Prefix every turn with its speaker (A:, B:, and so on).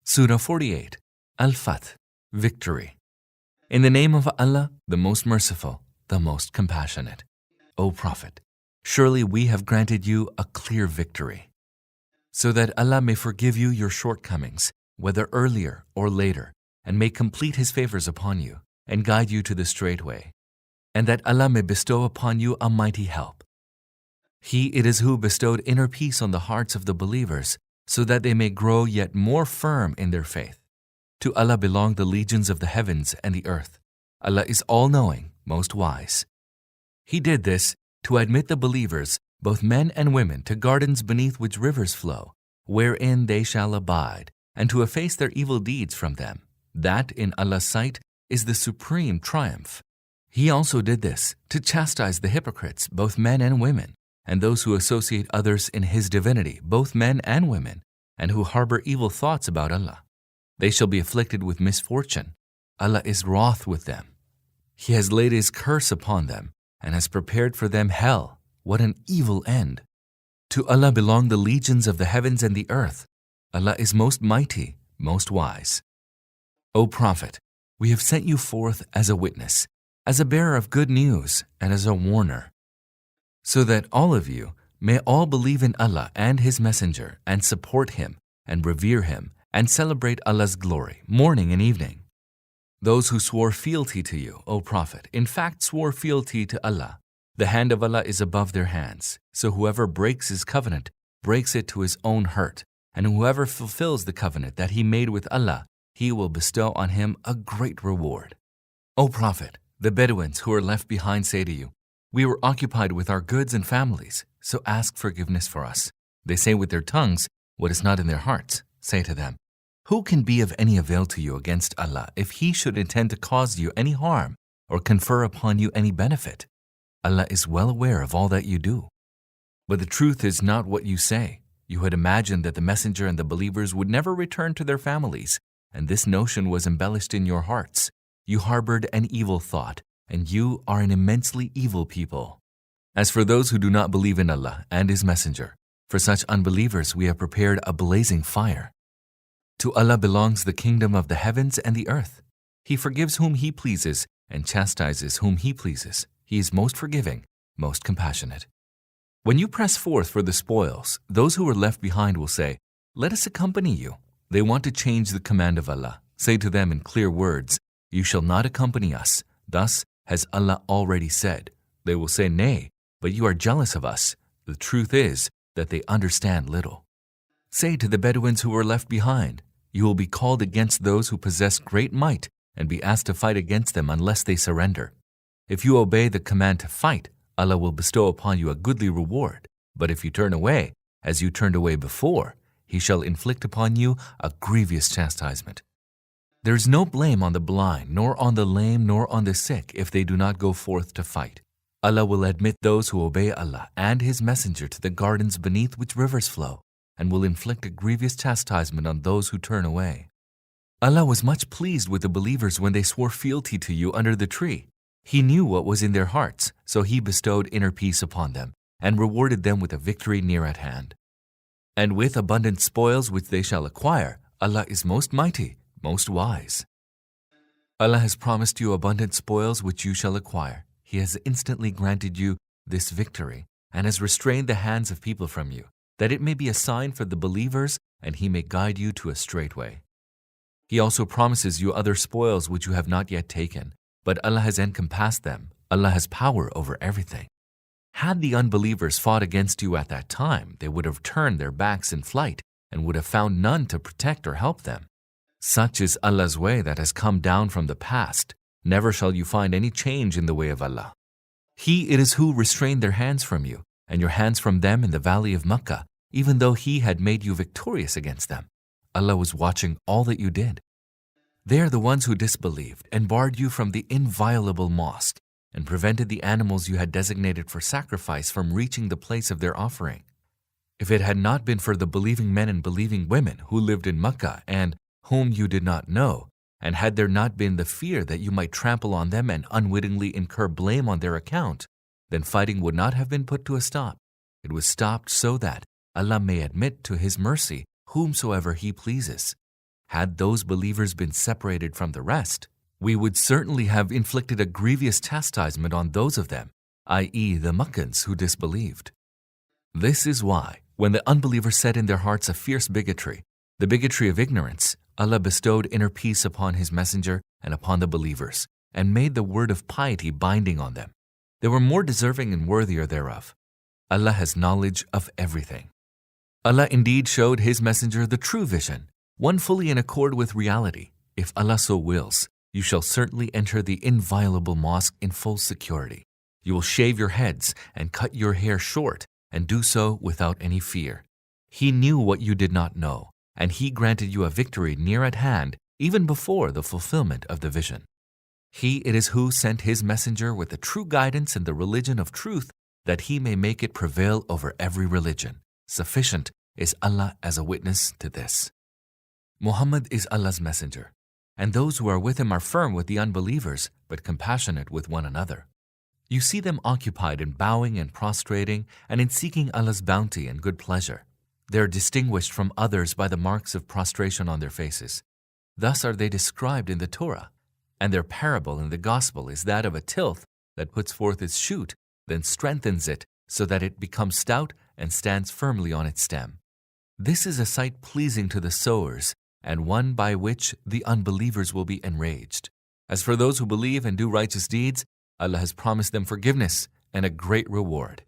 A: Surah 48, Fath, Victory. In the name of Allah, the most merciful, the most compassionate. O Prophet, surely we have granted you a clear victory, so that Allah may forgive you your shortcomings, whether earlier or later, and may complete His favors upon you, and guide you to the straight way, and that Allah may bestow upon you a mighty help. He it is who bestowed inner peace on the hearts of the believers, so that they may grow yet more firm in their faith. To Allah belong the legions of the heavens and the earth. Allah is all-knowing, most wise. He did this to admit the believers, both men and women, to gardens beneath which rivers flow, wherein they shall abide, and to efface their evil deeds from them. That, in Allah's sight, is the supreme triumph. He also did this to chastise the hypocrites, both men and women, and those who associate others in His divinity, both men and women, and who harbor evil thoughts about Allah. They shall be afflicted with misfortune. Allah is wroth with them. He has laid His curse upon them, and has prepared for them hell. What an evil end! To Allah belong the legions of the heavens and the earth. Allah is most mighty, most wise. O Prophet, we have sent you forth as a witness, as a bearer of good news, and as a warner, so that all of you may all believe in Allah and His Messenger, and support Him, and revere Him, and celebrate Allah's glory, morning and evening. Those who swore fealty to you, O Prophet, in fact swore fealty to Allah. The hand of Allah is above their hands, so whoever breaks His covenant breaks it to his own hurt, and whoever fulfills the covenant that he made with Allah, He will bestow on him a great reward. O Prophet, the Bedouins who are left behind say to you, we were occupied with our goods and families, so ask forgiveness for us. They say with their tongues what is not in their hearts. Say to them, who can be of any avail to you against Allah if He should intend to cause you any harm or confer upon you any benefit? Allah is well aware of all that you do. But the truth is not what you say. You had imagined that the Messenger and the believers would never return to their families, and this notion was embellished in your hearts. You harbored an evil thought, and you are an immensely evil people. As for those who do not believe in Allah and His Messenger, for such unbelievers we have prepared a blazing fire. To Allah belongs the kingdom of the heavens and the earth. He forgives whom He pleases and chastises whom He pleases. He is most forgiving, most compassionate. When you press forth for the spoils, those who are left behind will say, let us accompany you. They want to change the command of Allah. Say to them in clear words, you shall not accompany us. Thus has Allah already said. They will say, nay, but you are jealous of us. The truth is that they understand little. Say to the Bedouins who were left behind, you will be called against those who possess great might and be asked to fight against them unless they surrender. If you obey the command to fight, Allah will bestow upon you a goodly reward. But if you turn away, as you turned away before, He shall inflict upon you a grievous chastisement. There is no blame on the blind, nor on the lame, nor on the sick, if they do not go forth to fight. Allah will admit those who obey Allah and His Messenger to the gardens beneath which rivers flow, and will inflict a grievous chastisement on those who turn away. Allah was much pleased with the believers when they swore fealty to you under the tree. He knew what was in their hearts, so He bestowed inner peace upon them, and rewarded them with a victory near at hand. And with abundant spoils which they shall acquire, Allah is most mighty, most wise. Allah has promised you abundant spoils which you shall acquire. He has instantly granted you this victory, and has restrained the hands of people from you, that it may be a sign for the believers, and He may guide you to a straight way. He also promises you other spoils which you have not yet taken, but Allah has encompassed them. Allah has power over everything. Had the unbelievers fought against you at that time, they would have turned their backs in flight and would have found none to protect or help them. Such is Allah's way that has come down from the past. Never shall you find any change in the way of Allah. He it is who restrained their hands from you, and your hands from them in the valley of Makkah, even though He had made you victorious against them. Allah was watching all that you did. They are the ones who disbelieved and barred you from the inviolable mosque, and prevented the animals you had designated for sacrifice from reaching the place of their offering. If it had not been for the believing men and believing women who lived in Makkah and whom you did not know, and had there not been the fear that you might trample on them and unwittingly incur blame on their account, then fighting would not have been put to a stop. It was stopped so that Allah may admit to His mercy whomsoever He pleases. Had those believers been separated from the rest, we would certainly have inflicted a grievous chastisement on those of them, i.e., the Makkans who disbelieved. This is why, when the unbelievers set in their hearts a fierce bigotry, the bigotry of ignorance, Allah bestowed inner peace upon His Messenger and upon the believers, and made the word of piety binding on them. They were more deserving and worthier thereof. Allah has knowledge of everything. Allah indeed showed His Messenger the true vision, one fully in accord with reality. If Allah so wills, you shall certainly enter the inviolable mosque in full security. You will shave your heads and cut your hair short, and do so without any fear. He knew what you did not know, and He granted you a victory near at hand, even before the fulfillment of the vision. He it is who sent His Messenger with the true guidance and the religion of truth, that He may make it prevail over every religion. Sufficient is Allah as a witness to this. Muhammad is Allah's messenger, and those who are with him are firm with the unbelievers, but compassionate with one another. You see them occupied in bowing and prostrating, and in seeking Allah's bounty and good pleasure. They are distinguished from others by the marks of prostration on their faces. Thus are they described in the Torah, and their parable in the Gospel is that of a tilth that puts forth its shoot, then strengthens it so that it becomes stout and stands firmly on its stem. This is a sight pleasing to the sowers, and one by which the unbelievers will be enraged. As for those who believe and do righteous deeds, Allah has promised them forgiveness and a great reward.